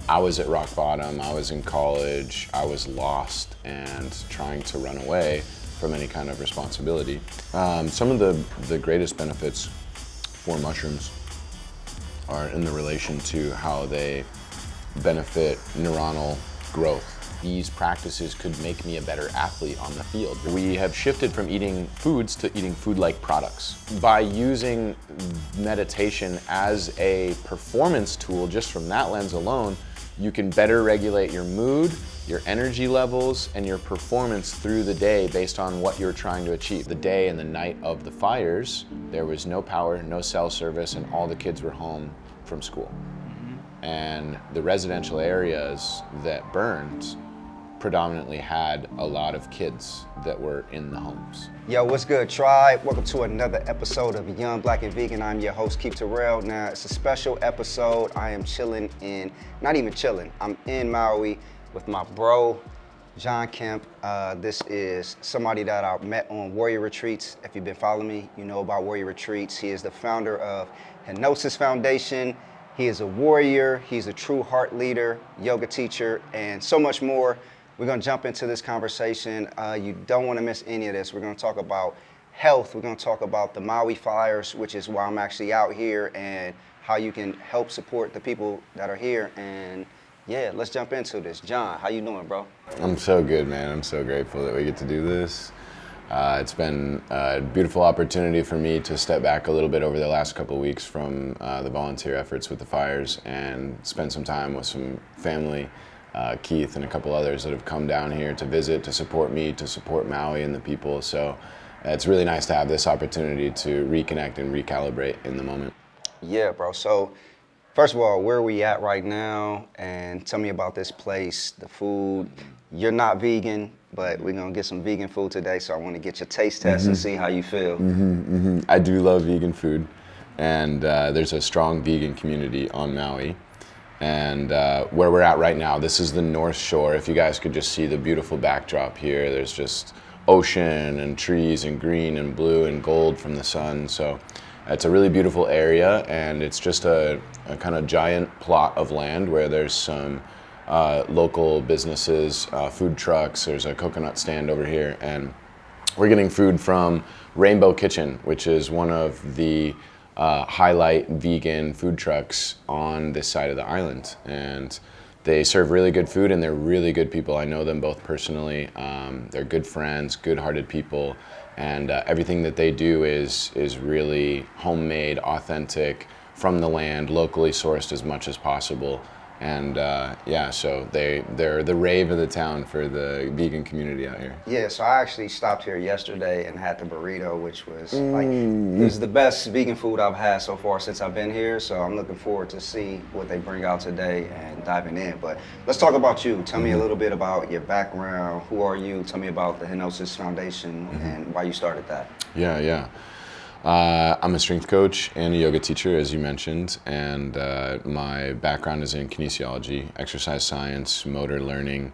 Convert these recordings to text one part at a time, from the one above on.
I was at rock bottom, I was in college, I was lost and trying to run away from any kind of responsibility. Some of the greatest benefits for mushrooms are in the relation to how they benefit neuronal growth. These practices could make me a better athlete on the field. We have shifted from eating foods to eating food-like products. By using meditation as a performance tool, just from that lens alone, you can better regulate your mood, your energy levels, and your performance through the day based on what you're trying to achieve. The day and the night of the fires, there was no power, no cell service, and all the kids were home from school. And the residential areas that burned predominantly had a lot of kids that were in the homes. Yo, what's good, tribe? Welcome to another episode of Young, Black, and Vegan. I'm your host, Keith Terrell. Now, it's a special episode. I am chilling in, not even chilling, I'm in Maui with my bro, John Kempf. This is somebody that I met on Warrior Retreats. If you've been following me, you know about Warrior Retreats. He is the founder of Henosis Foundation. He is a warrior, he's a true heart leader, yoga teacher, and so much more. We're gonna jump into this conversation. You don't wanna miss any of this. We're gonna talk about health. We're gonna talk about the Maui Fires, which is why I'm actually out here, and how you can help support the people that are here. And yeah, let's jump into this. John, how you doing, bro? I'm so good, man. I'm so grateful that we get to do this. It's been a beautiful opportunity for me to step back a little bit over the last couple of weeks from the volunteer efforts with the fires and spend some time with some family, Keith and a couple others that have come down here to visit, to support me, to support Maui and the people. So it's really nice to have this opportunity to reconnect and recalibrate in the moment. Yeah, bro. So first of all, where are we at right now? And tell me about this place, the food. You're not vegan, but we're gonna get some vegan food today, so I wanna get your taste test and see how you feel. I do love vegan food, and there's a strong vegan community on Maui. And where we're at right now, this is the North Shore. If you guys could just see the beautiful backdrop here, there's just ocean and trees and green and blue and gold from the sun. So it's a really beautiful area, and it's just a kind of giant plot of land where there's some local businesses, food trucks. There's a coconut stand over here, and we're getting food from Rainbow Kitchen, which is one of the highlight vegan food trucks on this side of the island. And they serve really good food, and they're really good people. I know them both personally. They're good friends, good-hearted people, and everything that they do is really homemade, authentic, from the land, locally sourced as much as possible. And yeah, so they're the rave of the town for the vegan community out here. Yeah, so I actually stopped here yesterday and had the burrito, which was like, it was the best vegan food I've had so far since I've been here. So I'm looking forward to see what they bring out today and diving in. But let's talk about you. Tell me a little bit about your background. Who are you? Tell me about the Henosis Foundation and why you started that. Yeah. I'm a strength coach and a yoga teacher, as you mentioned, and my background is in kinesiology, exercise science, motor learning,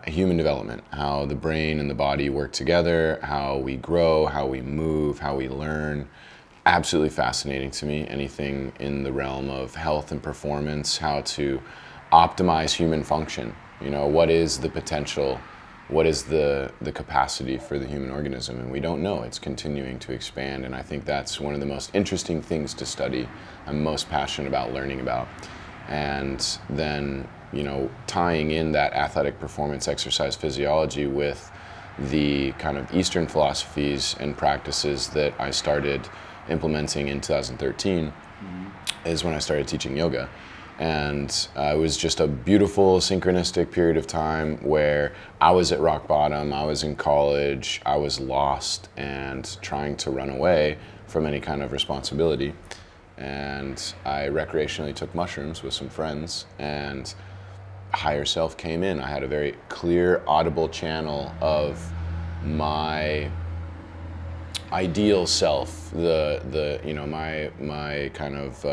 human development, how the brain and the body work together, how we grow, how we move, how we learn. Absolutely fascinating to me, anything in the realm of health and performance, how to optimize human function. You know, what is the potential? What is the capacity for the human organism? And we don't know. It's continuing to expand, and I think that's one of the most interesting things to study. I'm most passionate about learning about. And then, you know, tying in that athletic performance exercise physiology with the kind of Eastern philosophies and practices that I started implementing in 2013 is when I started teaching yoga. And it was just a beautiful synchronistic period of time where I was at rock bottom, I was in college, I was lost and trying to run away from any kind of responsibility. And I recreationally took mushrooms with some friends, and higher self came in. I had a very clear, audible channel of my ideal self, my kind of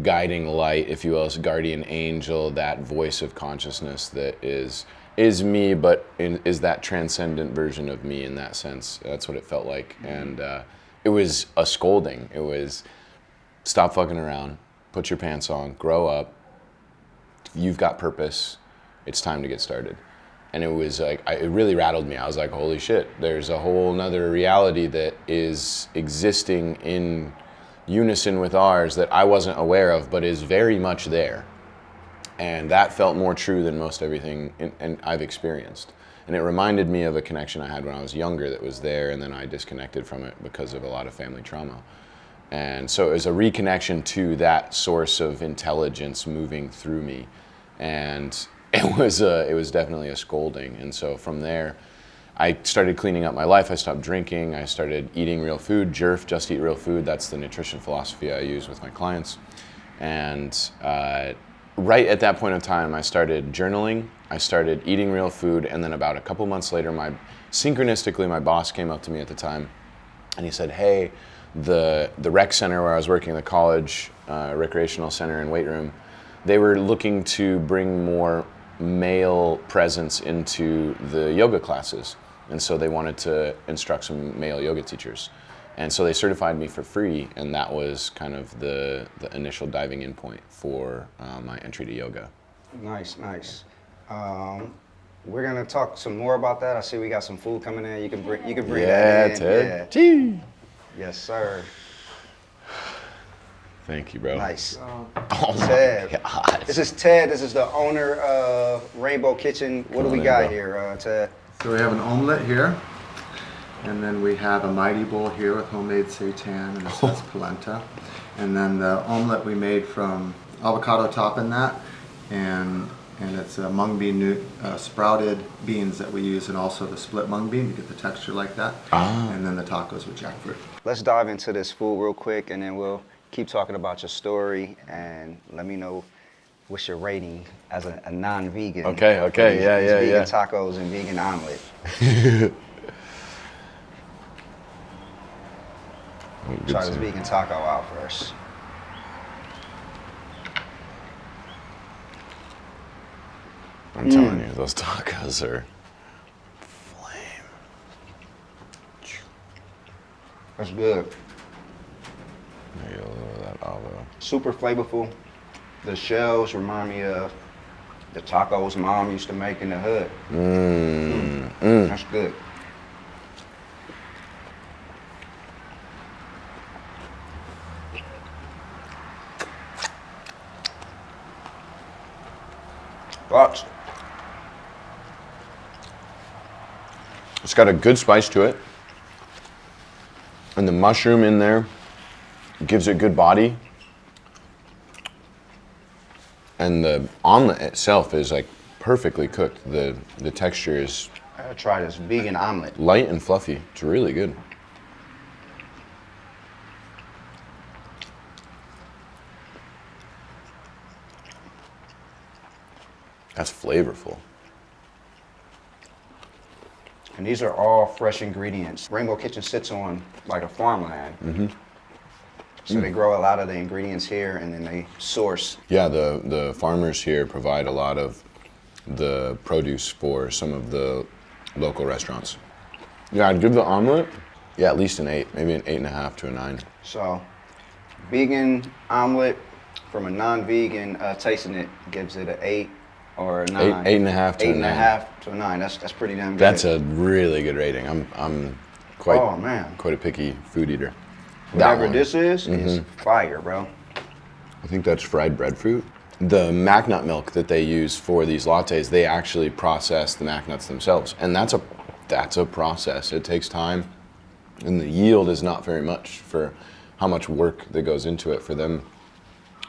guiding light, if you will, as a guardian angel, that voice of consciousness that is me, but is that transcendent version of me in that sense. That's what it felt like. And it was a scolding. It was, stop fucking around, put your pants on, grow up, you've got purpose, it's time to get started. And it was like, it really rattled me. I was like, holy shit, there's a whole nother reality that is existing in unison with ours that I wasn't aware of, but is very much there. And that felt more true than most everything I've experienced. And it reminded me of a connection I had when I was younger that was there, and then I disconnected from it because of a lot of family trauma. And so it was a reconnection to that source of intelligence moving through me. And it was definitely a scolding. And so from there, I started cleaning up my life. I stopped drinking. I started eating real food. JERF, just eat real food. That's the nutrition philosophy I use with my clients. And right at that point in time, I started journaling. I started eating real food. And then about a couple months later, synchronistically, my boss came up to me at the time and he said, hey, the rec center where I was working, the college recreational center and weight room, they were looking to bring more male presence into the yoga classes. And so they wanted to instruct some male yoga teachers. And so they certified me for free, and that was kind of the initial diving in point for my entry to yoga. Nice. We're gonna talk some more about that. I see we got some food coming in. You can bring that in. Ted. Gee. Yes, sir. Thank you, bro. Nice. Oh Ted. my God. This is Ted. This is the owner of Rainbow Kitchen. What do we got here, Ted? So we have an omelet here, and then we have a mighty bowl here with homemade seitan, and this is polenta. And then the omelet we made from avocado topping that, and it's a mung bean, sprouted beans that we use, and also the split mung bean to get the texture like that. And then the tacos with jackfruit. Let's dive into this food real quick, and then we'll keep talking about your story, and let me know what's your rating as a non-vegan. Okay, yeah. Vegan tacos and vegan omelet. Try this vegan taco out first. I'm telling you, those tacos are flame. That's good. Maybe a little of that olive. Super flavorful. The shells remind me of the tacos mom used to make in the hood. That's good. Thoughts? It's got a good spice to it. And the mushroom in there gives it good body. And the omelet itself is like perfectly cooked. The texture is I gotta try this vegan omelet. light and fluffy. It's really good. That's flavorful. And these are all fresh ingredients. Rainbow Kitchen sits on like a farmland. So they grow a lot of the ingredients here, and then they source. Yeah, the farmers here provide a lot of the produce for some of the local restaurants. Yeah, I'd give the omelet, at least an 8, maybe an 8.5 to a 9. So, vegan omelet from a non-vegan tasting it gives it an 8 or a 9. 8.5 to a 9. 8.5 to a 9. That's pretty damn good. That's a really good rating. I'm quite quite a picky food eater. Whatever this is fire, bro. I think that's fried breadfruit. The mac nut milk that they use for these lattes, they actually process the mac nuts themselves, and that's a process. It takes time, and the yield is not very much for how much work that goes into it. For them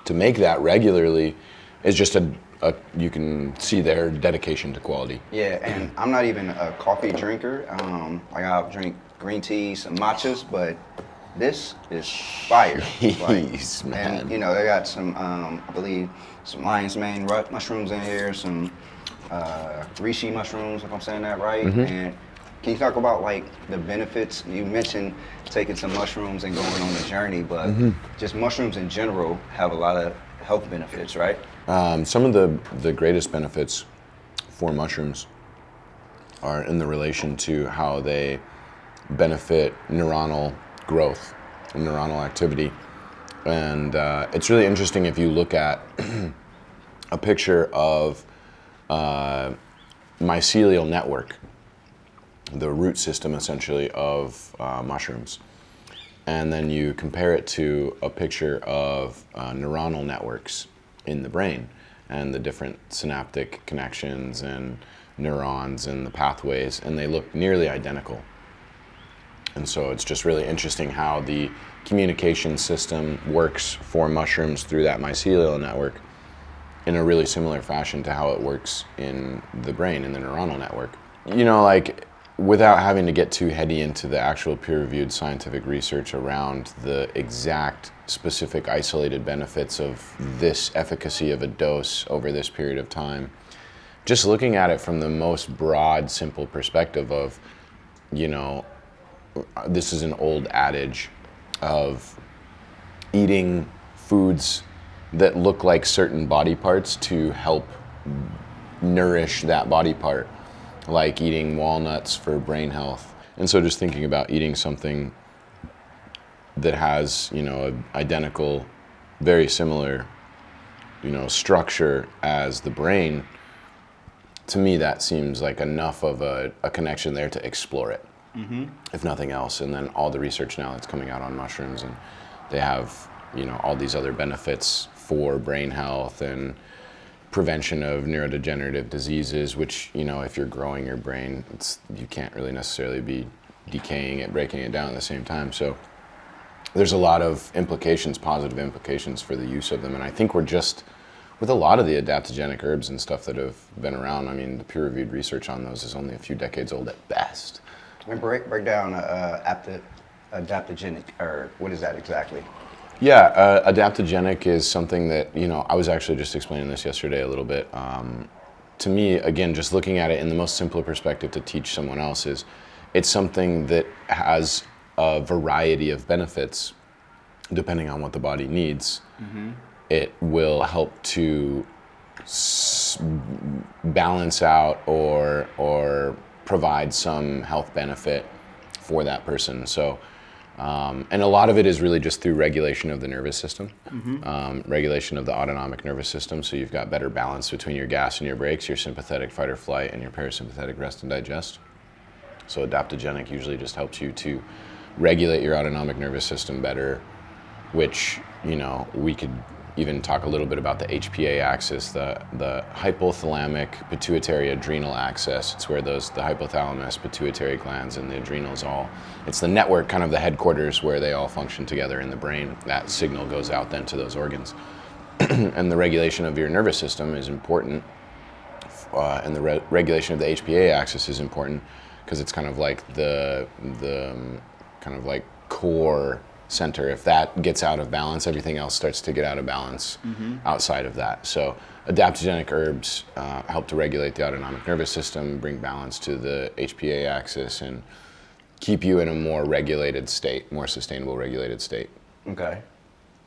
to make that regularly is just you can see their dedication to quality. Yeah, and I'm not even a coffee drinker. Like I'll drink green teas, some matchas, but this is fire. Jeez, man. And you know, they got some, I believe, some lion's mane mushrooms in here, some reishi mushrooms, if I'm saying that right. And can you talk about like the benefits? You mentioned taking some mushrooms and going on the journey, but just mushrooms in general have a lot of health benefits, right? Some of the greatest benefits for mushrooms are in the relation to how they benefit neuronal growth and neuronal activity. And it's really interesting if you look at a picture of mycelial network, the root system essentially of mushrooms. And then you compare it to a picture of neuronal networks in the brain and the different synaptic connections and neurons and the pathways, and they look nearly identical. And so it's just really interesting how the communication system works for mushrooms through that mycelial network in a really similar fashion to how it works in the brain, in the neuronal network. You know, like, without having to get too heady into the actual peer-reviewed scientific research around the exact specific isolated benefits of this efficacy of a dose over this period of time, just looking at it from the most broad, simple perspective of, you know, this is an old adage of eating foods that look like certain body parts to help nourish that body part, like eating walnuts for brain health. And so just thinking about eating something that has, you know, an identical, very similar, you know, structure as the brain, to me that seems like enough of a connection there to explore it, if nothing else. And then all the research now that's coming out on mushrooms, and they have, you know, all these other benefits for brain health and prevention of neurodegenerative diseases, which, you know, if you're growing your brain, you can't really necessarily be decaying it, breaking it down at the same time. So there's a lot of implications, positive implications for the use of them. And I think we're just, with a lot of the adaptogenic herbs and stuff that have been around, I mean, the peer-reviewed research on those is only a few decades old at best. And break down adaptogenic herb. What is that exactly? Yeah, adaptogenic is something that, you know, I was actually just explaining this yesterday a little bit. To me, again, just looking at it in the most simpler perspective to teach someone else is, it's something that has a variety of benefits depending on what the body needs. It will help to balance out or provide some health benefit for that person. So, and a lot of it is really just through regulation of the nervous system, regulation of the autonomic nervous system. So you've got better balance between your gas and your brakes, your sympathetic fight or flight, and your parasympathetic rest and digest. So adaptogenic usually just helps you to regulate your autonomic nervous system better, which, you know, we could even talk a little bit about the HPA axis, the hypothalamic pituitary adrenal axis. It's where the hypothalamus, pituitary glands, and the adrenals it's the network, kind of the headquarters where they all function together in the brain. That signal goes out then to those organs. And the regulation of your nervous system is important, and the regulation of the HPA axis is important because it's kind of like the kind of like core center. If that gets out of balance, everything else starts to get out of balance outside of that. So adaptogenic herbs help to regulate the autonomic nervous system, bring balance to the HPA axis, and keep you in a more regulated state, more sustainable regulated state. Okay,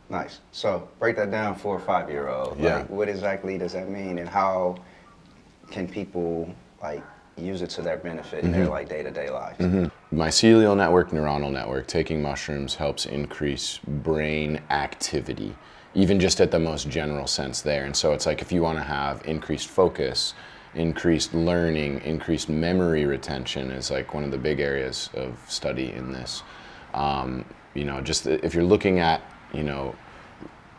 nice. So break that down for a 5-year-old. Yeah. Like, what exactly does that mean, and how can people like use it to their benefit in their like day-to-day lives? Mycelial network, neuronal network, taking mushrooms helps increase brain activity, even just at the most general sense there. And so it's like, if you want to have increased focus, increased learning, increased memory retention is like one of the big areas of study in this. You know, just if you're looking at, you know,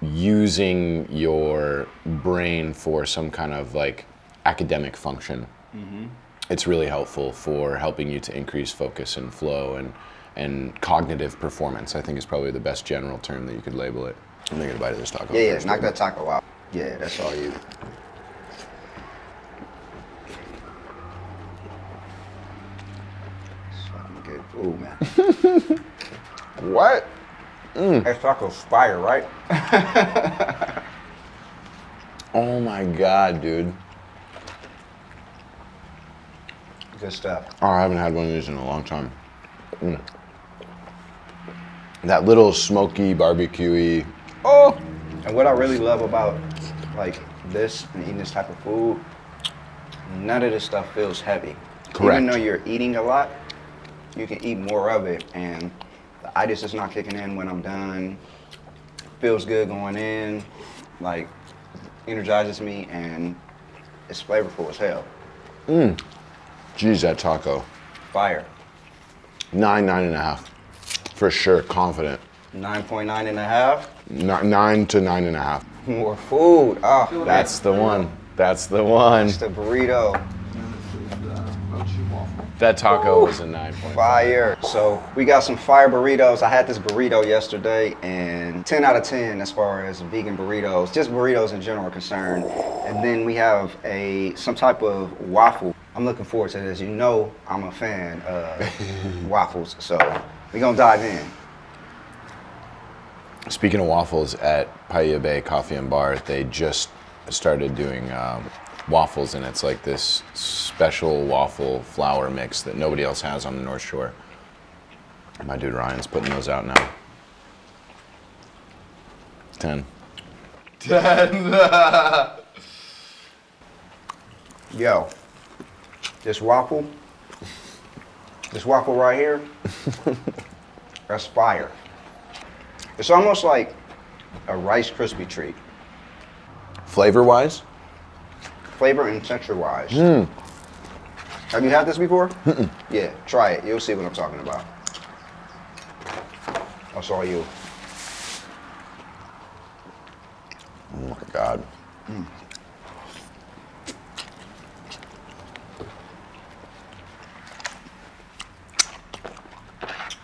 using your brain for some kind of like academic function, it's really helpful for helping you to increase focus and flow and cognitive performance, I think, is probably the best general term that you could label it. I'm thinking about this taco. Yeah, knock that taco out. Yeah, that's all you. It's fucking good food, man. What? That taco's fire, right? Oh my God, dude. Good stuff. Oh, I haven't had one of these in a long time. That little smoky, barbecue-y. Oh! And what I really love about like this and eating this type of food, none of this stuff feels heavy. Correct. Even though you're eating a lot, you can eat more of it, and the itis is not kicking in when I'm done. Feels good going in. Like, energizes me, and it's flavorful as hell. Geez, that taco. Fire. 9.5. For sure, confident. 9.9 and a half. 9 to 9.5. More food. Oh, That's the one. That's the one. that's the burrito. And this is the mochi waffle. That taco was a 9.5. Fire. So we got some fire burritos. I had this burrito yesterday, and 10 out of 10 as far as vegan burritos, just burritos in general are concerned. And then we have some type of waffle. I'm looking forward to this. You know I'm a fan of waffles, so we're gonna dive in. Speaking of waffles, at Paia Bay Coffee and Bar, they just started doing waffles, and it's like this special waffle flour mix that nobody else has on the North Shore. My dude Ryan's putting those out now. 10. 10. Yo, this waffle right here, that's fire. It's almost like a Rice Krispie treat, Flavor-wise? flavor and texture-wise. Have you had this before? Yeah, try it. You'll see what I'm talking about. That's all you. Oh my God.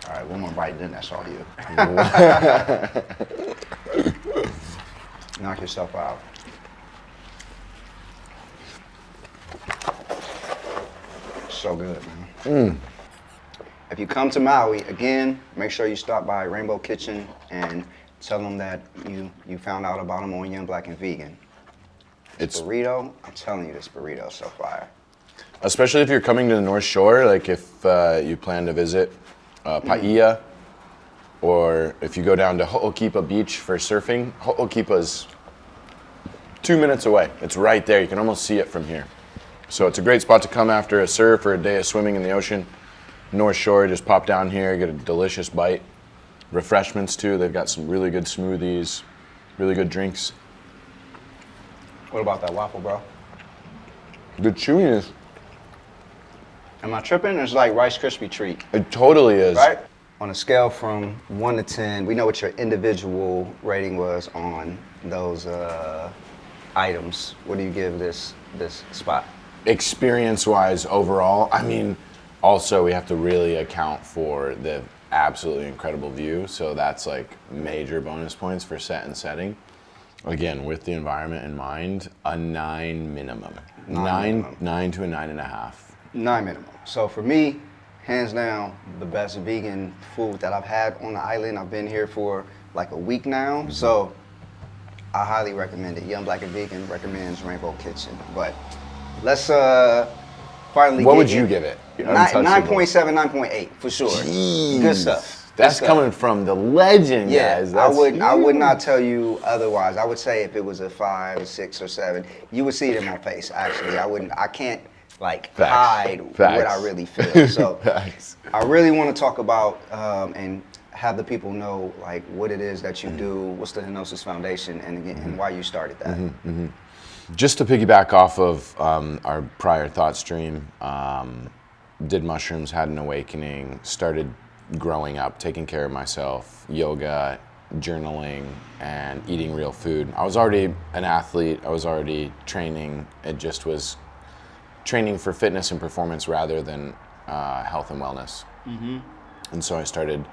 All right, one more bite, then that's all you. Knock yourself out. So good, man. If you come to Maui, again, make sure you stop by Rainbow Kitchen and tell them that you found out about them on Young Black and Vegan. It's Burrito, I'm telling you, this burrito is so fire. especially if you're coming to the North Shore, like if you plan to visit Paia, or if you go down to Ho'okipa Beach for surfing. Ho'okipa's 2 minutes away. It's right there. You can almost see it from here. So it's a great spot to come after a surf or a day of swimming in the ocean. North Shore, just pop down here, get a delicious bite. Refreshments too. They've got some really good smoothies, really good drinks. What about that waffle, bro? The chewiness. Am I tripping? It's like Rice Krispie treat, It totally is. right? On a scale from 1 to 10, we know what your individual rating was on those items. What do you give this spot? Experience-wise, overall, I mean, also we have to really account for the absolutely incredible view. So that's like major bonus points for set and setting. Again, with the environment in mind, a 9 minimum. Minimum. 9 to a 9.5. 9 minimum. So for me, hands down, the best vegan food that I've had on the island. I've been here for like a week now, so I highly recommend it. Young Black and Vegan recommends Rainbow Kitchen. But let's finally What get would in. you give it? 9.7, 9.8 for sure. Jeez. Good stuff. That's Good stuff. coming from the legend, Yeah, guys. I would huge. not tell you otherwise. I would say if it was a 5, 6, or 7, you would see it in my face. Actually, I can't like Facts. hide what Facts. I really feel. So Facts. I really want to talk about and have the people know like what it is that you do. What's the Henosis Foundation, and again, and why you started that. Just to piggyback off of our prior thought stream, did mushrooms, had an awakening, started growing up, taking care of myself, yoga, journaling, and eating real food. I was already an athlete. I was already training. It just was training for fitness and performance rather than health and wellness. And so I started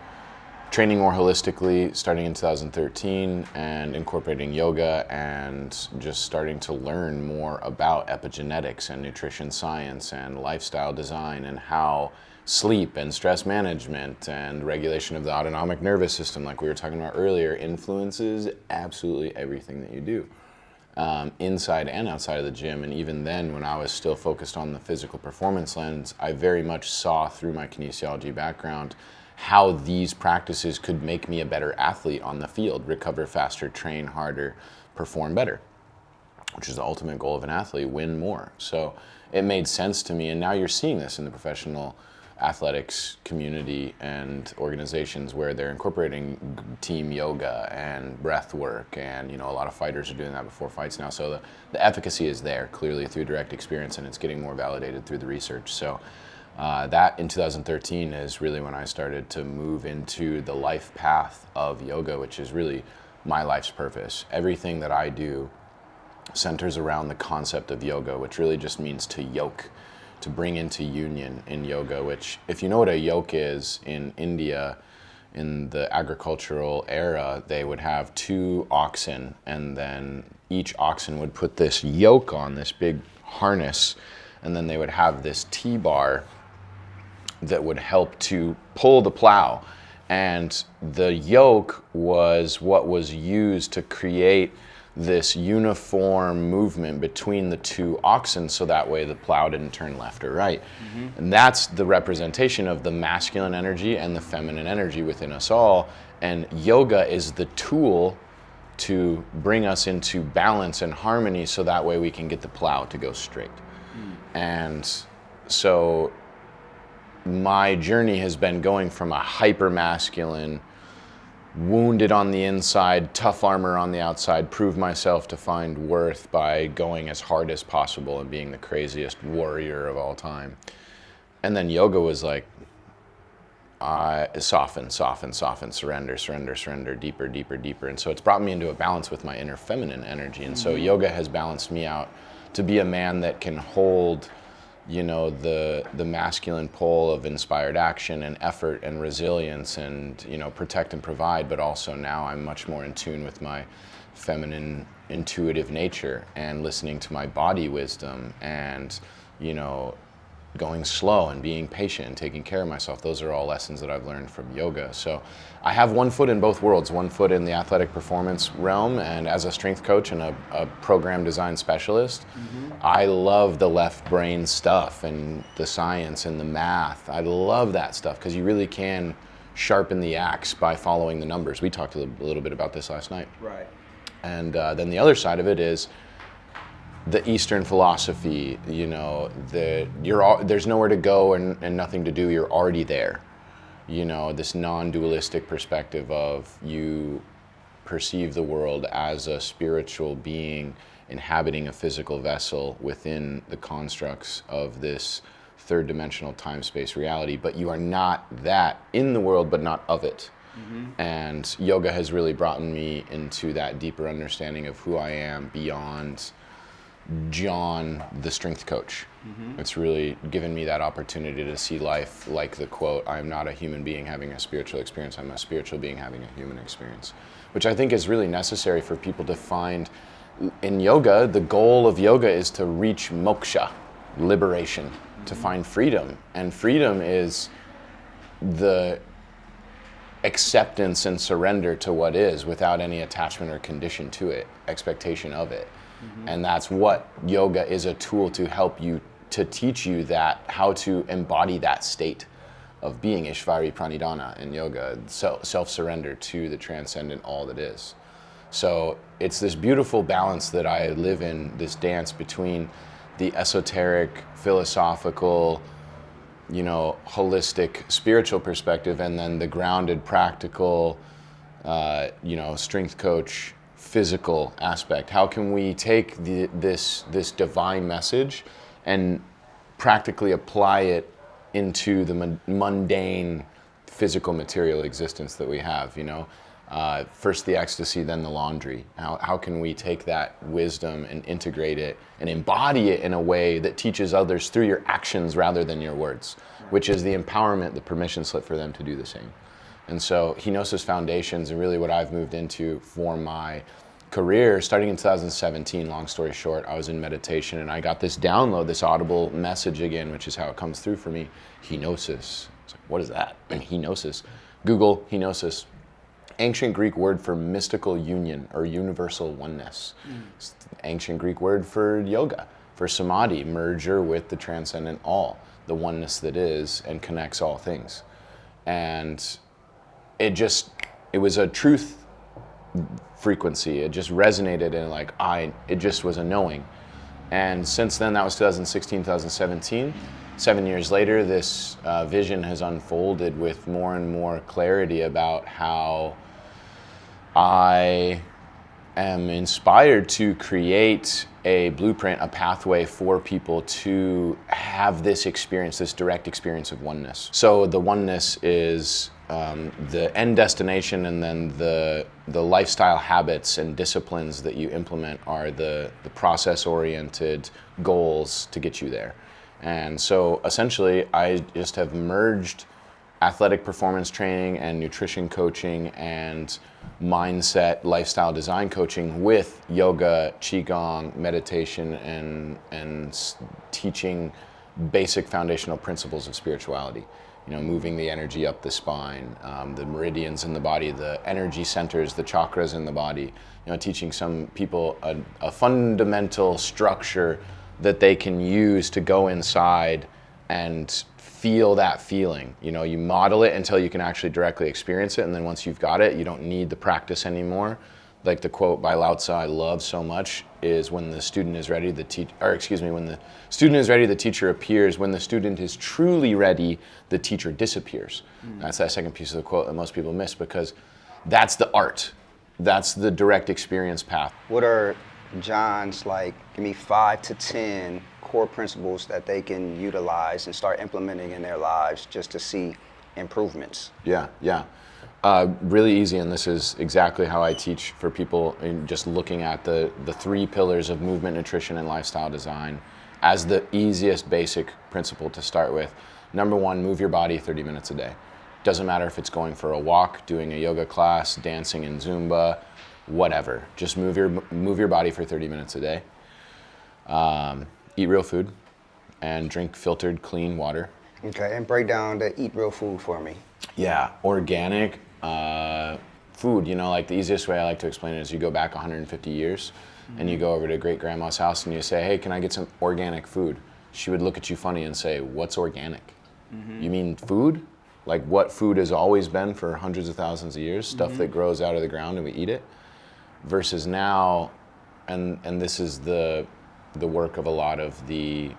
training more holistically starting in 2013 and incorporating yoga and just starting to learn more about epigenetics and nutrition science and lifestyle design and how sleep and stress management and regulation of the autonomic nervous system, like we were talking about earlier, influences absolutely everything that you do. Inside and outside of the gym. And even then, when I was still focused on the physical performance lens, I very much saw through my kinesiology background how these practices could make me a better athlete on the field, recover faster, train harder, perform better, which is the ultimate goal of an athlete, win more. So it made sense to me. And now you're seeing this in the professional athletics community and organizations where they're incorporating team yoga and breath work, and a lot of fighters are doing that before fights now. So the efficacy is there clearly through direct experience, and it's getting more validated through the research. So that in 2013 is really when I started to move into the life path of yoga, which is really my life's purpose. Everything that I do centers around the concept of yoga, which really just means to yoke, to bring into union in yoga, which, if you know what a yoke is, in India, in the agricultural era, they would have 2 oxen, and then each oxen would put this yoke on, this big harness, and then they would have this T-bar that would help to pull the plow. And the yoke was what was used to create this uniform movement between the 2 oxen, so that way the plow didn't turn left or right. And that's the representation of the masculine energy and the feminine energy within us all. And yoga is the tool to bring us into balance and harmony, so that way we can get the plow to go straight. And so my journey has been going from a hyper masculine, wounded on the inside, tough armor on the outside, prove myself to find worth by going as hard as possible and being the craziest warrior of all time. And then yoga was like, soften, surrender, deeper. And so it's brought me into a balance with my inner feminine energy. And so yoga has balanced me out to be a man that can hold the masculine pole of inspired action and effort and resilience and, protect and provide, but also now I'm much more in tune with my feminine intuitive nature and listening to my body wisdom and, going slow and being patient and taking care of myself. Those are all lessons that I've learned from yoga. So I have one foot in both worlds, one foot in the athletic performance realm, and as a strength coach and a program design specialist, I love the left brain stuff and the science and the math. I love that stuff because you really can sharpen the axe by following the numbers. We talked a little bit about this last night. Right. And then the other side of it is the Eastern philosophy, there's nowhere to go and nothing to do, you're already there. This non-dualistic perspective of you perceive the world as a spiritual being inhabiting a physical vessel within the constructs of this third dimensional time-space reality, but you are not that in the world, but not of it. And yoga has really brought me into that deeper understanding of who I am beyond John, the strength coach. It's really given me that opportunity to see life like the quote, I am not a human being having a spiritual experience, I'm a spiritual being having a human experience, which I think is really necessary for people to find. In yoga, the goal of yoga is to reach moksha, liberation, to find freedom. And freedom is the acceptance and surrender to what is without any attachment or condition to it, expectation of it. And that's what yoga is, a tool to help you, to teach you that, how to embody that state of being, Ishvari Pranidhana in yoga, self-surrender to the transcendent all that is. So it's this beautiful balance that I live in, this dance between the esoteric, philosophical, holistic, spiritual perspective, and then the grounded, practical, strength coach, physical aspect. How can we take this divine message and practically apply it into the mundane physical material existence that we have? First the ecstasy, then the laundry. How can we take that wisdom and integrate it and embody it in a way that teaches others through your actions rather than your words, which is the empowerment, the permission slip for them to do the same. And so Henosis Foundation is really what I've moved into for my career. Starting in 2017, long story short, I was in meditation and I got this download, this audible message again, which is how it comes through for me. Henosis. It's like, what is that? And Henosis. Google Henosis. Ancient Greek word for mystical union or universal oneness. It's the ancient Greek word for yoga, for samadhi, merger with the transcendent all, the oneness that is and connects all things. And it was a truth frequency. It just resonated and it just was a knowing. And since then, that was 2016, 2017, 7 years later, this vision has unfolded with more and more clarity about how I am inspired to create a blueprint, a pathway for people to have this experience, this direct experience of oneness. So the oneness is the end destination, and then the lifestyle habits and disciplines that you implement are the process-oriented goals to get you there. And so essentially, I just have merged athletic performance training and nutrition coaching and mindset lifestyle design coaching with yoga, qigong, meditation, and teaching basic foundational principles of spirituality. Moving the energy up the spine, the meridians in the body, the energy centers, the chakras in the body. Teaching some people a fundamental structure that they can use to go inside and feel that feeling. You model it until you can actually directly experience it, and then once you've got it, you don't need the practice anymore. Like the quote by Lao Tzu I love so much is, when the student is ready, when the student is ready, the teacher appears. When the student is truly ready, the teacher disappears. That's that second piece of the quote that most people miss, because that's the art. That's the direct experience path. What are John's, give me 5 to 10 core principles that they can utilize and start implementing in their lives just to see improvements? Yeah. Really easy, and this is exactly how I teach for people, in just looking at the 3 pillars of movement, nutrition, and lifestyle design as the easiest basic principle to start with. Number 1, move your body 30 minutes a day. Doesn't matter if it's going for a walk, doing a yoga class, dancing in Zumba, whatever. Just move your body for 30 minutes a day. Eat real food and drink filtered, clean water. Okay, and break down the eat real food for me. Yeah, organic food. The easiest way I like to explain it is, you go back 150 years and you go over to great grandma's house and you say, hey, can I get some organic food? She would look at you funny and say, what's organic? You mean food? Like what food has always been for hundreds of thousands of years, stuff that grows out of the ground and we eat it, versus now, and this is the work of a lot of the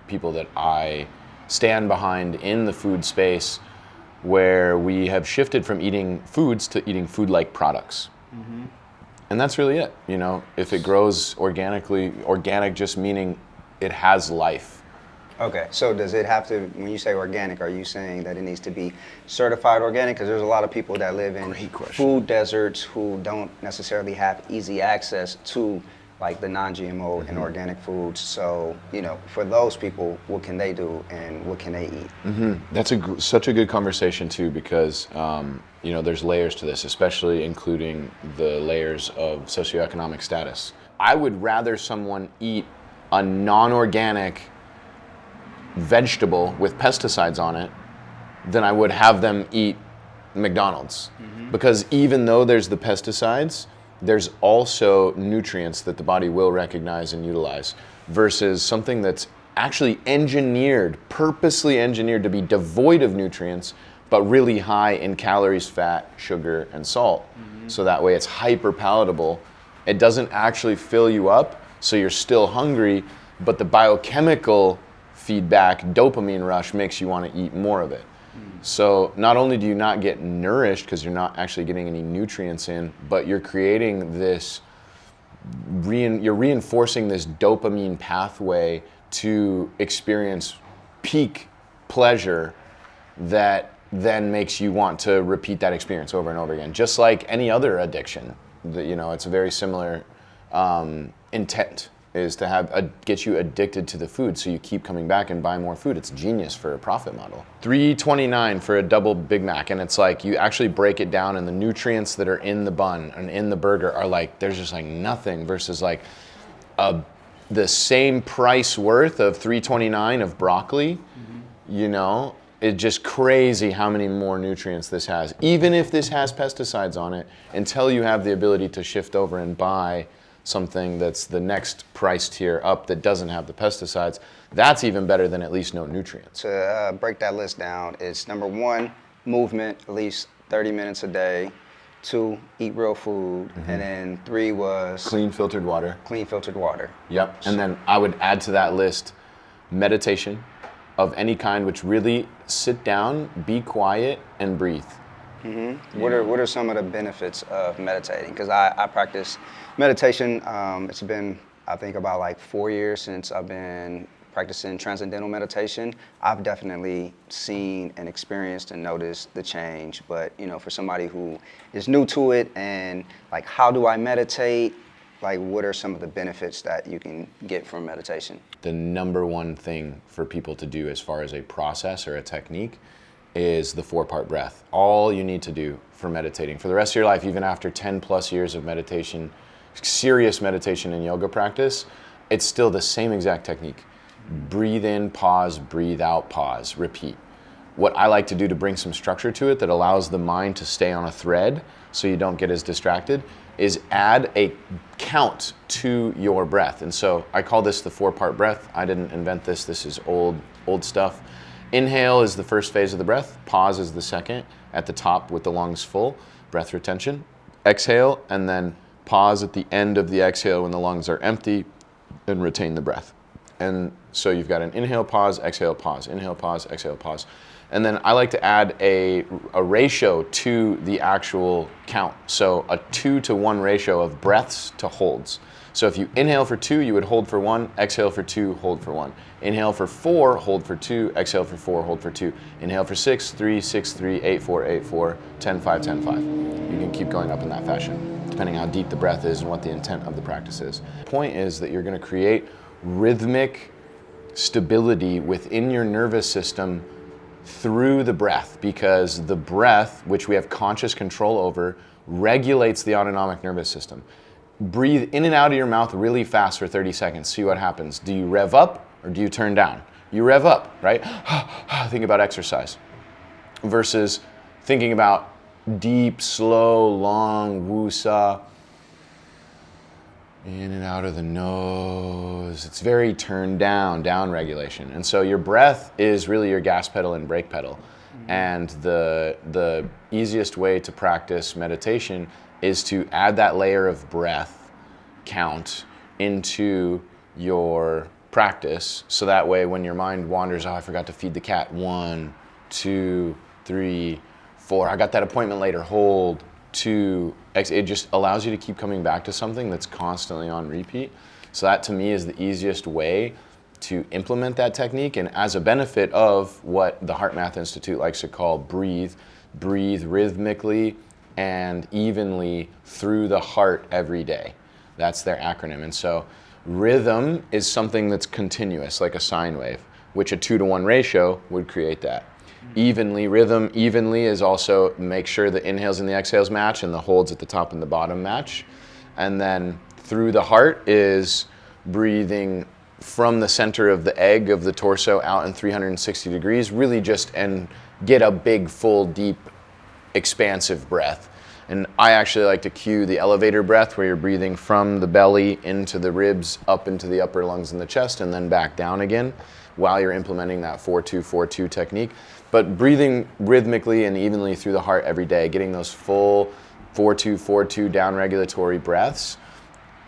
people that I stand behind in the food space, where we have shifted from eating foods to eating food-like products. And that's really it. If it grows organically, organic just meaning it has life. Okay, so does it have to, when you say organic, are you saying that it needs to be certified organic? Because there's a lot of people that live in food deserts who don't necessarily have easy access to the non-GMO and organic foods. So, for those people, what can they do and what can they eat? That's such a good conversation too, because there's layers to this, especially including the layers of socioeconomic status. I would rather someone eat a non-organic vegetable with pesticides on it than I would have them eat McDonald's. Because even though there's the pesticides, there's also nutrients that the body will recognize and utilize, versus something that's actually purposely engineered to be devoid of nutrients, but really high in calories, fat, sugar, and salt. So that way it's hyper palatable. It doesn't actually fill you up, so you're still hungry, but the biochemical feedback, dopamine rush, makes you want to eat more of it. So not only do you not get nourished because you're not actually getting any nutrients in, but you're creating this, you're reinforcing this dopamine pathway to experience peak pleasure that then makes you want to repeat that experience over and over again. Just like any other addiction, it's a very similar intent, is to get you addicted to the food, so you keep coming back and buy more food. It's genius for a profit model. $3.29 for a double Big Mac, and it's like you actually break it down, and the nutrients that are in the bun and in the burger are there's just nothing, versus the same price worth of $3.29 of broccoli. It's just crazy how many more nutrients this has, even if this has pesticides on it, until you have the ability to shift over and buy something that's the next price tier up that doesn't have the pesticides. That's even better than at least no nutrients. To break that list down, it's number 1, movement, at least 30 minutes a day. 2, eat real food. And then 3 was? Clean filtered water. Clean filtered water. Yep. And then I would add to that list meditation, of any kind, which really sit down, be quiet, and breathe. What are some of the benefits of meditating? Because I practice meditation. It's been, I think, about like 4 years since I've been practicing transcendental meditation. I've definitely seen and experienced and noticed the change. But for somebody who is new to it and like, how do I meditate? Like, what are some of the benefits that you can get from meditation? The number one thing for people to do as far as a process or a technique is the 4-part breath. All you need to do for meditating for the rest of your life, even after 10 plus years of meditation, serious meditation and yoga practice, it's still the same exact technique. Breathe in, pause, breathe out, pause, repeat. What I like to do to bring some structure to it that allows the mind to stay on a thread so you don't get as distracted is add a count to your breath. And so I call this the 4-part breath. I didn't invent this. This is old stuff. Inhale is the first phase of the breath. Pause is the second at the top with the lungs full, breath retention. Exhale, and then pause at the end of the exhale when the lungs are empty, and retain the breath. And so you've got an inhale, pause, exhale, pause, inhale, pause, exhale, pause. And then I like to add a ratio to the actual count. So a 2-to-1 ratio of breaths to holds. So if you inhale for 2, you would hold for 1, exhale for 2, hold for 1. Inhale for 4, hold for 2, exhale for 4, hold for 2. Inhale for 6, 3, 6, 3, 8, 4, 8, 4, 10, 5, 10, 5. You can keep going up in that fashion, depending how deep the breath is and what the intent of the practice is. The point is that you're going to create rhythmic stability within your nervous system through the breath, because the breath, which we have conscious control over, regulates the autonomic nervous system. Breathe in and out of your mouth really fast for 30 seconds. See what happens. Do you rev up or do you turn down? You rev up, right? Think about exercise versus thinking about deep, slow, long woo-saw. In and out of the nose. It's very turned down regulation. And so your breath is really your gas pedal and brake pedal. And the easiest way to practice meditation is to add that layer of breath count into your practice. So that way when your mind wanders, I forgot to feed the cat. 1, 2, 3, 4. I got that appointment later. Hold. 2, it just allows you to keep coming back to something that's constantly on repeat. So that to me is the easiest way to implement that technique, and as a benefit of what the Heart Math Institute likes to call breathe rhythmically and evenly through the heart every day. That's their acronym. And so rhythm is something that's continuous, like a sine wave, which a 2-to-1 ratio would create that. Rhythm evenly is also make sure the inhales and the exhales match and the holds at the top and the bottom match. And then through the heart is breathing from the center of the egg of the torso out in 360 degrees, really just and get a big, full, deep, expansive breath. And I actually like to cue the elevator breath where you're breathing from the belly into the ribs, up into the upper lungs and the chest, and then back down again while you're implementing that 4-2-4-2 technique. But breathing rhythmically and evenly through the heart every day, getting those full 4-2-4-2 down regulatory breaths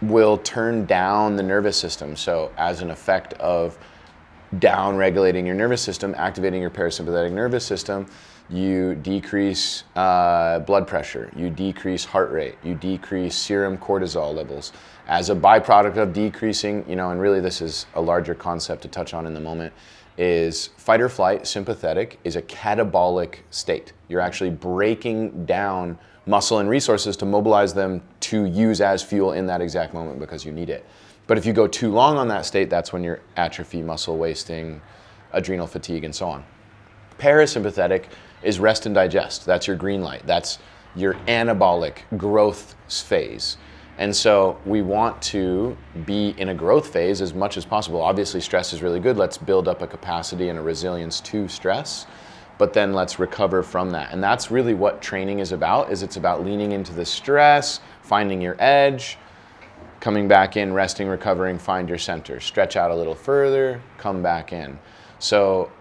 will turn down the nervous system. So as an effect of down regulating your nervous system, activating your parasympathetic nervous system, you decrease blood pressure, you decrease heart rate, you decrease serum cortisol levels. As a byproduct of decreasing, and really this is a larger concept to touch on in the moment, is fight or flight, sympathetic, is a catabolic state. You're actually breaking down muscle and resources to mobilize them to use as fuel in that exact moment because you need it. But if you go too long on that state, that's when you're atrophy, muscle wasting, adrenal fatigue, and so on. Parasympathetic is rest and digest. That's your green light. That's your anabolic growth phase. And so we want to be in a growth phase as much as possible. Obviously, stress is really good. Let's build up a capacity and a resilience to stress, but then let's recover from that. And that's really what training is about, it's about leaning into the stress, finding your edge, coming back in, resting, recovering, find your center. Stretch out a little further, come back in. So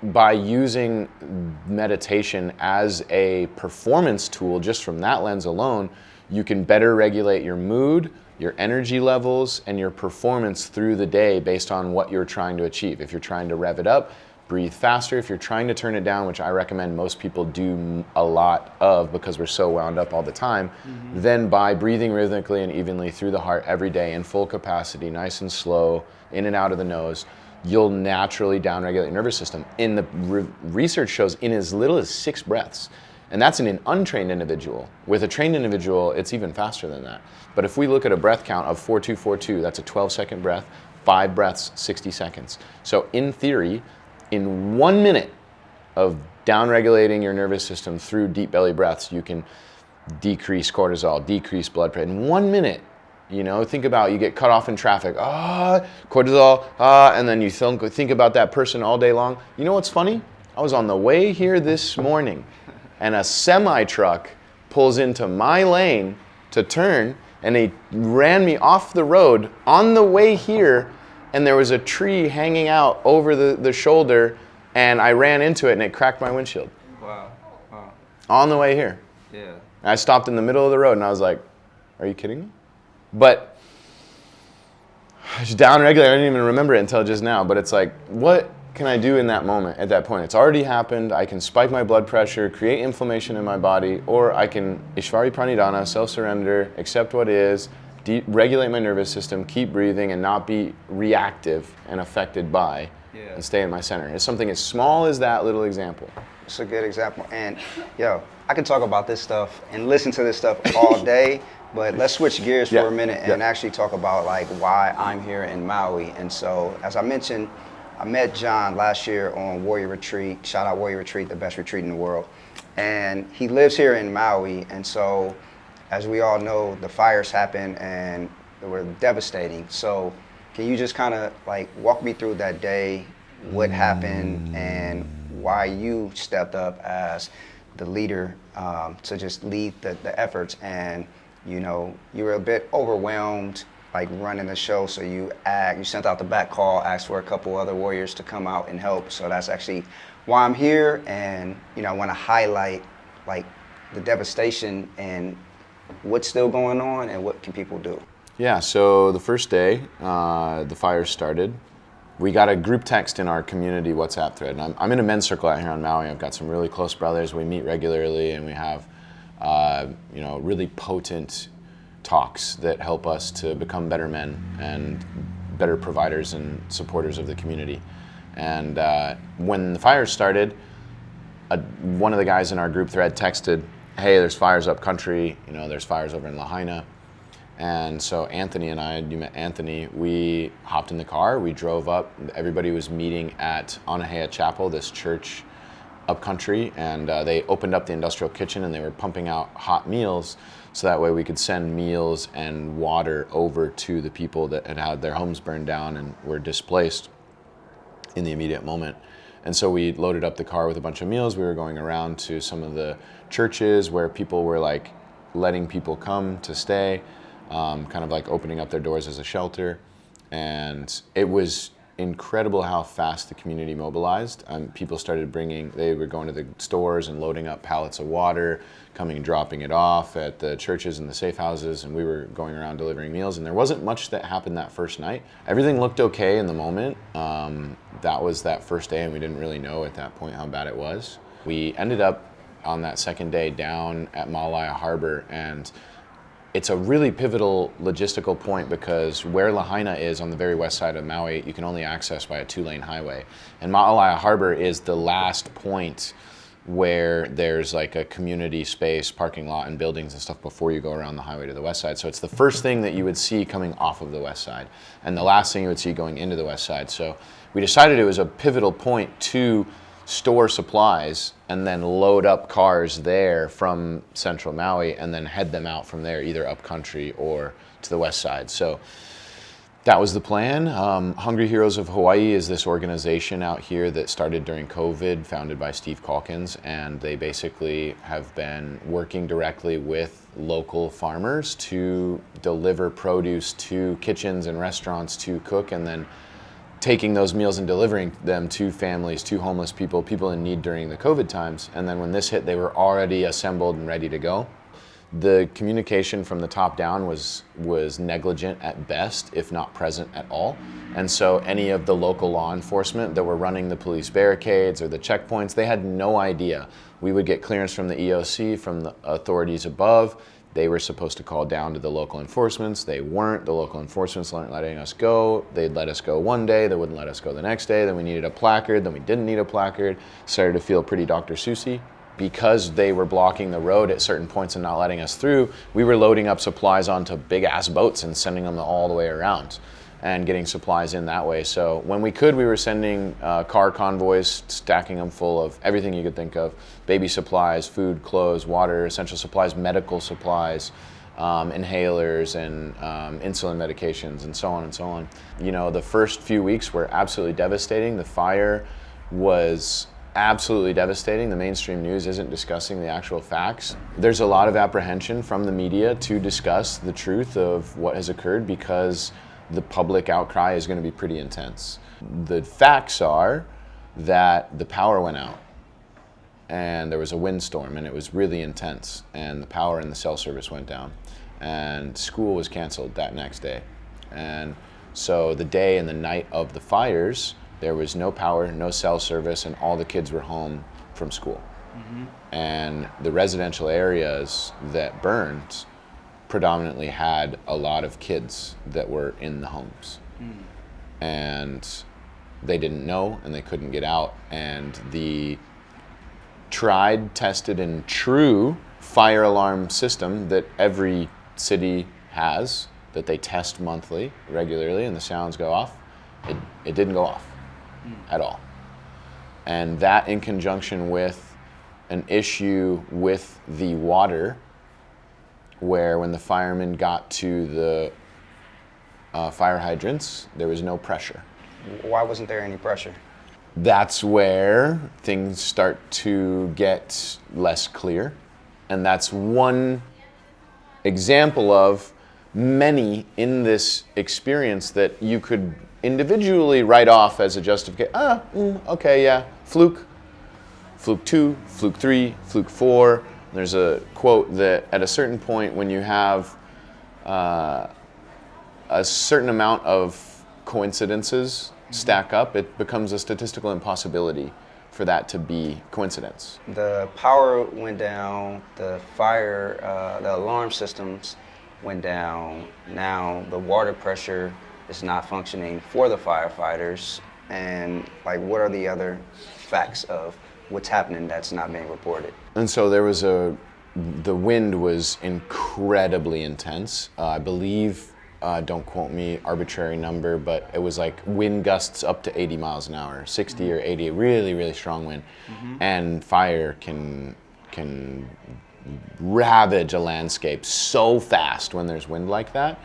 by using meditation as a performance tool, just from that lens alone, you can better regulate your mood, your energy levels, and your performance through the day based on what you're trying to achieve. If you're trying to rev it up, breathe faster if you're trying to turn it down, which I recommend most people do a lot of because we're so wound up all the time, then by breathing rhythmically and evenly through the heart every day in full capacity, nice and slow, in and out of the nose, you'll naturally downregulate your nervous system. In the research shows in as little as 6 breaths. And that's in an untrained individual. With a trained individual, it's even faster than that. But if we look at a breath count of 4-2-4-2, that's a 12-second breath, 5 breaths, 60 seconds. So in theory, in 1 minute of downregulating your nervous system through deep belly breaths, you can decrease cortisol, decrease blood pressure. In 1 minute, you know, think about you get cut off in traffic, cortisol, and then you think about that person all day long. You know what's funny? I was on the way here this morning, and a semi-truck pulls into my lane to turn, and they ran me off the road on the way here, and there was a tree hanging out over the shoulder, and I ran into it, and it cracked my windshield. Wow. On the way here. Yeah. I stopped in the middle of the road, and I was like, are you kidding me? But I was downregulated. I didn't even remember it until just now, but it's like, what can I do in that moment, at that point? It's already happened. I can spike my blood pressure, create inflammation in my body, or I can Ishvari Pranidhana, self-surrender, accept what is, regulate my nervous system, keep breathing, and not be reactive and affected by, and stay in my center. It's something as small as that little example. It's a good example. And yo, I can talk about this stuff and listen to this stuff all day, but let's switch gears for a minute and actually talk about like why I'm here in Maui. And so, as I mentioned, I met John last year on Warrior Retreat. Shout out Warrior Retreat, the best retreat in the world. And he lives here in Maui. And so, as we all know, the fires happened and they were devastating. So, can you just kind of like walk me through that day, what happened, and why you stepped up as the leader to just lead the efforts? And you know, you were a bit overwhelmed, like running the show, so you sent out the back call, asked for a couple other warriors to come out and help. So that's actually why I'm here, and you know, I want to highlight like the devastation and what's still going on and what can people do. Yeah, so the first day the fires started, we got a group text in our community WhatsApp thread. And I'm in a men's circle out here on Maui. I've got some really close brothers. We meet regularly, and we have you know, really potent talks that help us to become better men and better providers and supporters of the community. And when the fires started, one of the guys in our group thread texted, hey, there's fires up country, you know, there's fires over in Lahaina. And so Anthony and I, you met Anthony, we hopped in the car, we drove up. Everybody was meeting at Anahea Chapel, this church up country, and they opened up the industrial kitchen and they were pumping out hot meals so that way we could send meals and water over to the people that had had their homes burned down and were displaced in the immediate moment. And so we loaded up the car with a bunch of meals. We were going around to some of the churches where people were like letting people come to stay, kind of like opening up their doors as a shelter. And it was incredible how fast the community mobilized. People started they were going to the stores and loading up pallets of water, coming and dropping it off at the churches and the safe houses, and we were going around delivering meals. And there wasn't much that happened that first night. Everything looked okay in the moment. That was that first day, and we didn't really know at that point how bad it was. We ended up on that second day down at Maui Harbor, and it's a really pivotal logistical point because where Lahaina is on the very west side of Maui, you can only access by a 2-lane highway. And Maui Harbor is the last point where there's like a community space, parking lot, and buildings and stuff before you go around the highway to the west side. So it's the first thing that you would see coming off of the west side, and the last thing you would see going into the west side. So we decided it was a pivotal point to store supplies and then load up cars there from central Maui and then head them out from there, either up country or to the west side. So that was the plan. Hungry Heroes of Hawaii is this organization out here that started during COVID, founded by Steve Calkins, and they basically have been working directly with local farmers to deliver produce to kitchens and restaurants to cook, and then taking those meals and delivering them to families, to homeless people in need during the COVID times. And then when this hit, they were already assembled and ready to go. the communication from the top down was negligent at best, if not present at all. And so any of the local law enforcement that were running the police barricades or the checkpoints, they had no idea. We would get clearance from the EOC, from the authorities above. They were supposed to call down to the local enforcements. They weren't. The local enforcements weren't letting us go. They'd let us go one day. They wouldn't let us go the next day. Then we needed a placard. Then we didn't need a placard. Started to feel pretty Dr. Seussy. Because they were blocking the road at certain points and not letting us through, we were loading up supplies onto big-ass boats and sending them all the way around and getting supplies in that way. So when we could, we were sending car convoys, stacking them full of everything you could think of: baby supplies, food, clothes, water, essential supplies, medical supplies, inhalers, and insulin medications, and so on and so on. You know, the first few weeks were absolutely devastating. The fire was absolutely devastating. The mainstream news isn't discussing the actual facts. There's a lot of apprehension from the media to discuss the truth of what has occurred because the public outcry is going to be pretty intense. The facts are that the power went out and there was a windstorm and it was really intense, and the power in the cell service went down and school was canceled that next day. And so the day and the night of the fires, there was no power, no cell service, and all the kids were home from school. Mm-hmm. And the residential areas that burned predominantly had a lot of kids that were in the homes. Mm. And they didn't know and they couldn't get out. And the tried, tested, and true fire alarm system that every city has, that they test monthly, regularly, and the sounds go off, it didn't go off. At all. And that, in conjunction with an issue with the water, where when the firemen got to the fire hydrants, there was no pressure. Why wasn't there any pressure? That's where things start to get less clear. And that's one example of many in this experience that you could individually write off as a justification. Okay, yeah, fluke 2, fluke 3, fluke 4. There's a quote that at a certain point, when you have a certain amount of coincidences stack up, it becomes a statistical impossibility for that to be coincidence. The power went down, the fire, the alarm systems went down. Now the water pressure is not functioning for the firefighters. And like, what are the other facts of what's happening that's not being reported? And so there was the wind was incredibly intense. I believe, don't quote me, arbitrary number, but it was like wind gusts up to 80 miles an hour, 60 or 80, really, really strong wind. Mm-hmm. And fire can ravage a landscape so fast when there's wind like that.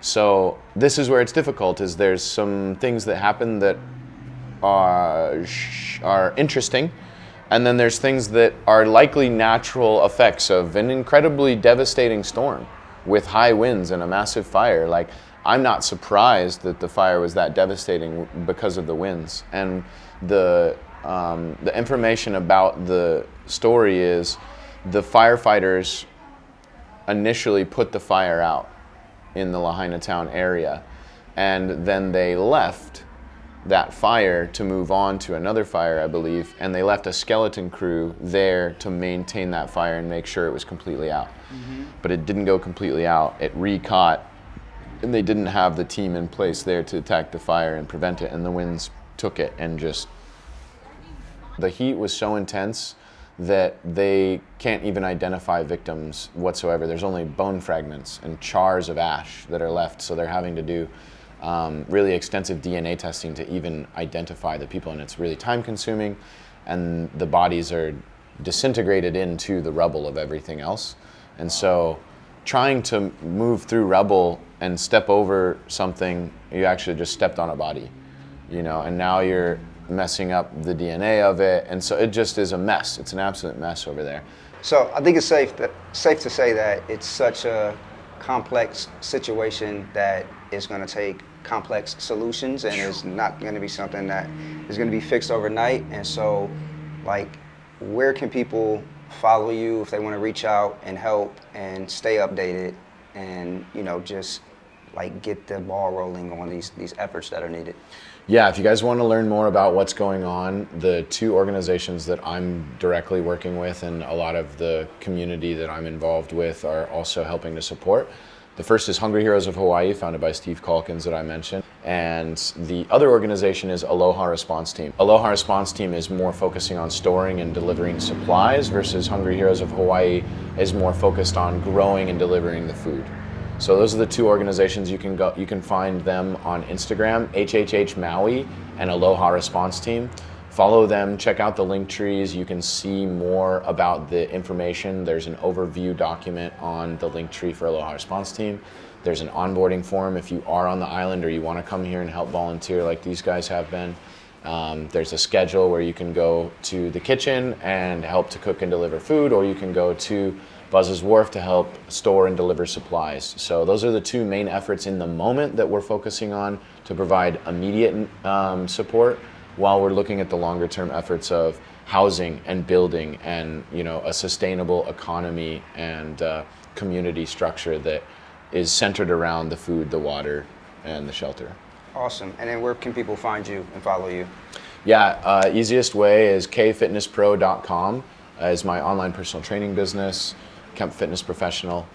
So this is where it's difficult, is there's some things that happen that are interesting, and then there's things that are likely natural effects of an incredibly devastating storm with high winds and a massive fire. Like, I'm not surprised that the fire was that devastating because of the winds. And the information about the story is the firefighters initially put the fire out in the Lahaina town area, and then they left that fire to move on to another fire, I believe, and they left a skeleton crew there to maintain that fire and make sure it was completely out. Mm-hmm. But it didn't go completely out. It re-caught, and they didn't have the team in place there to attack the fire and prevent it, and the winds took it, and just the heat was so intense that they can't even identify victims whatsoever. There's only bone fragments and chars of ash that are left, so they're having to do really extensive DNA testing to even identify the people, and it's really time consuming, and the bodies are disintegrated into the rubble of everything else. And so trying to move through rubble and step over something, you actually just stepped on a body, you know, and now you're messing up the DNA of it, and so it just is a mess. It's an absolute mess over there. So I think it's safe to say that it's such a complex situation that it's going to take complex solutions, and it's not going to be something that is going to be fixed overnight. And so, like, where can people follow you, if they want to reach out and help and stay updated and, you know, just like get the ball rolling on these efforts that are needed? Yeah, if you guys want to learn more about what's going on, the two organizations that I'm directly working with and a lot of the community that I'm involved with are also helping to support. The first is Hungry Heroes of Hawaii, founded by Steve Calkins that I mentioned. And the other organization is Aloha Response Team. Aloha Response Team is more focusing on storing and delivering supplies versus Hungry Heroes of Hawaii is more focused on growing and delivering the food. So those are the two organizations. You can find them on Instagram, HHH Maui and Aloha Response Team. Follow them, check out the link trees. You can see more about the information. There's an overview document on the link tree for Aloha Response Team. There's an onboarding form if you are on the island or you want to come here and help volunteer like these guys have been. There's a schedule where you can go to the kitchen and help to cook and deliver food, or you can go to Buzz's Wharf to help store and deliver supplies. So those are the two main efforts in the moment that we're focusing on to provide immediate support, while we're looking at the longer term efforts of housing and building and, you know, a sustainable economy and community structure that is centered around the food, the water, and the shelter. Awesome. And then where can people find you and follow you? Yeah, easiest way is kfitnesspro.com is my online personal training business, Kempf Fitness Professional.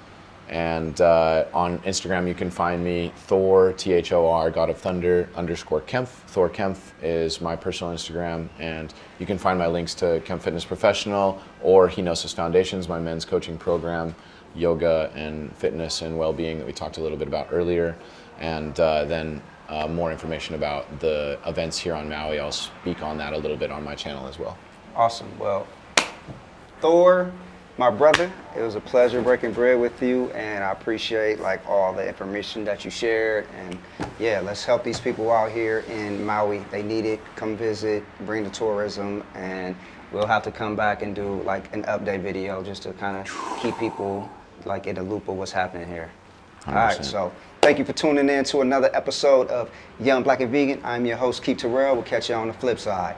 And on Instagram, you can find me Thor, Thor, God of Thunder _Kempf. Thor Kempf is my personal Instagram. And you can find my links to Kempf Fitness Professional or Henosis Foundation's, my men's coaching program, yoga and fitness and well-being that we talked a little bit about earlier. And then more information about the events here on Maui. I'll speak on that a little bit on my channel as well. Awesome. Well, Thor, my brother, it was a pleasure breaking bread with you, and I appreciate like all the information that you shared. And yeah, let's help these people out here in Maui. They need it. Come visit, bring the tourism, and we'll have to come back and do like an update video just to kind of keep people like in the loop of what's happening here. 100%. All right, so thank you for tuning in to another episode of Young Black and Vegan. I'm your host, Keith Terrell. We'll catch you on the flip side.